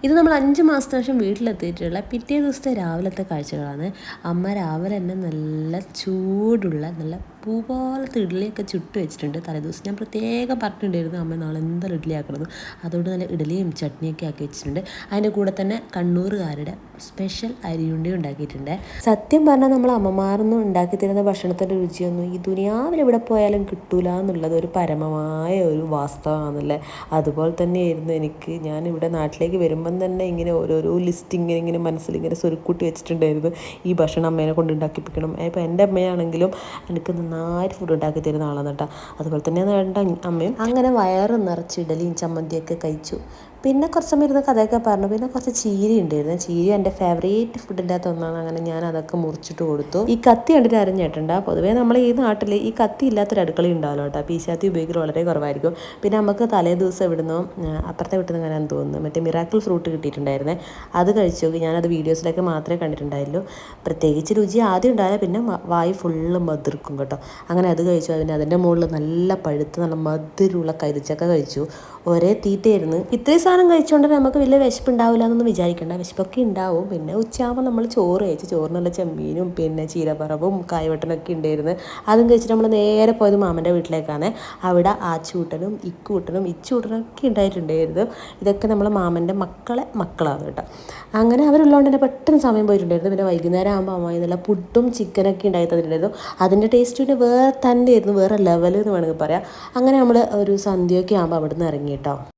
ഇത് നമ്മൾ 5 മാസത്തിന് ശേഷം വീട്ടിലെത്തിയിട്ടുള്ള പിറ്റേ ദിവസത്തെ രാവിലത്തെ കാഴ്ചകളാണ്. അമ്മ രാവിലെ തന്നെ നല്ല ചൂടുള്ള നല്ല പൂ പോലത്തെ ഇഡ്ഡലിയൊക്കെ ചുട്ട് വെച്ചിട്ടുണ്ട്. തലേദിവസം ഞാൻ പ്രത്യേകം പറഞ്ഞിട്ടുണ്ടായിരുന്നു അമ്മ നാളെ എന്തായാലും ഇഡ്ഡലി ആക്കണമെന്ന്. അതുകൊണ്ട് നല്ല ഇഡ്ഡലിയും ചട്നിയൊക്കെ ആക്കി വെച്ചിട്ടുണ്ട്. അതിൻ്റെ കൂടെ തന്നെ കണ്ണൂറുകാരുടെ സ്പെഷ്യൽ അരിയുണ്ടയും ഉണ്ടാക്കിയിട്ടുണ്ട്. സത്യം പറഞ്ഞാൽ നമ്മൾ അമ്മമാരൊന്നും ഉണ്ടാക്കി തരുന്ന ഭക്ഷണത്തിൻ്റെ രുചിയൊന്നും ഈ ദുനിയാവിൽ എവിടെ പോയാലും കിട്ടൂല എന്നുള്ളത് ഒരു പരമമായ ഒരു വാസ്തവമാണല്ലേ. അതുപോലെ തന്നെയായിരുന്നു എനിക്ക്. ഞാനിവിടെ നാട്ടിലേക്ക് വരുമ്പം തന്നെ ഇങ്ങനെ ഓരോരോ ലിസ്റ്റ് ഇങ്ങനെ മനസ്സിലിങ്ങനെ സ്വരുക്കൂട്ടി വെച്ചിട്ടുണ്ടായിരുന്നു. ഈ ഭക്ഷണം അമ്മേനെ കൊണ്ട് ഉണ്ടാക്കിപ്പിക്കണം. ഇപ്പോൾ എൻ്റെ അമ്മയാണെങ്കിലും എനിക്ക് നന്നായിട്ട് ഫുഡ് ഉണ്ടാക്കി തരുന്ന ആളാണ് കേട്ടോ. അതുപോലെ തന്നെ എൻ്റെ അമ്മയും. അങ്ങനെ വയറ് നിറച്ച് ഇഡലിയും ചമ്മന്തിയൊക്കെ കഴിച്ചു. പിന്നെ കുറച്ച് സമയം ഇരുന്ന് കഥയൊക്കെ പറഞ്ഞു. പിന്നെ കുറച്ച് ചീര ഉണ്ടായിരുന്നു. ചീര എൻ്റെ ഫേവറേറ്റ് ഫുഡിൻ്റെ അകത്ത് ഒന്നാണ്. അങ്ങനെ ഞാൻ അതൊക്കെ മുറിച്ചിട്ട് കൊടുത്തു. ഈ കത്തി കണ്ടിട്ട് അറിഞ്ഞിട്ടുണ്ട്. പൊതുവേ നമ്മൾ ഈ നാട്ടിൽ ഈ കത്തി ഇല്ലാത്തൊരു അടുക്കള ഉണ്ടാവല്ലോ കേട്ടോ. പീശാത്തി ഉപയോഗിക്കൽ വളരെ കുറവായിരിക്കും. പിന്നെ നമുക്ക് തലേ ദിവസം ഇവിടുന്ന് അപ്പുറത്തെ വീട്ടിൽ നിന്ന് അങ്ങനെ തോന്നുന്നു മറ്റേ മിറാക്കിൾ ഫ്രൂട്ട് കിട്ടിയിട്ടുണ്ടായിരുന്നേ. അത് കഴിച്ചു നോക്കി. ഞാനത് വീഡിയോസിലൊക്കെ മാത്രമേ കണ്ടിട്ടുണ്ടായുള്ളൂ. പ്രത്യേകിച്ച് രുചി ആദ്യം ഉണ്ടായാൽ പിന്നെ വായി ഫുള്ള് മതിർക്കും കേട്ടോ. അങ്ങനെ അത് കഴിച്ചു. അതിൻ്റെ മുകളിൽ നല്ല പഴുത്ത് നല്ല മധുരമുള്ള കരിച്ചക്ക കഴിച്ചു. ഒരേ തീറ്റയായിരുന്നു. ഇത്രയും സാധനം കഴിച്ചുകൊണ്ട് നമുക്ക് വലിയ വിശപ്പ് ഉണ്ടാവില്ല എന്നൊന്നും വിചാരിക്കേണ്ട. വിശപ്പൊക്കെ ഉണ്ടാവും. പിന്നെ ഉച്ചയാകുമ്പോൾ നമ്മൾ ചോറ് കഴിച്ചു. ചോറിനുള്ള ചെമ്മീനും പിന്നെ ചീരപ്പറവും കായവട്ടനൊക്കെ ഉണ്ടായിരുന്നു. അതും കഴിച്ചിട്ട് നമ്മൾ നേരെ പോയത് മാമൻ്റെ വീട്ടിലേക്കാണ്. അവിടെ ആച്ചൂട്ടനും ഇക്കൂട്ടനും ഇച്ചൂട്ടനും ഒക്കെ ഉണ്ടായിട്ടുണ്ടായിരുന്നു. ഇതൊക്കെ നമ്മൾ മാമൻ്റെ മക്കളാണ് കേട്ടോ. അങ്ങനെ അവരുള്ളതുകൊണ്ട് തന്നെ പെട്ടെന്ന് സമയം പോയിട്ടുണ്ടായിരുന്നു. പിന്നെ വൈകുന്നേരം ആകുമ്പോൾ അമ്മായി നല്ല പുട്ടും ചിക്കനൊക്കെ ഉണ്ടായി തന്നിട്ടുണ്ടായിരുന്നു. അതിൻ്റെ ടേസ്റ്റ് പിന്നെ വേറെ തന്നെയായിരുന്നു, വേറെ ലെവൽ എന്ന് വേണമെങ്കിൽ പറയാം. അങ്ങനെ നമ്മൾ ഒരു സന്ധ്യയൊക്കെ ആകുമ്പോൾ അവിടെ നിന്ന് ഇറങ്ങി കേട്ടോ.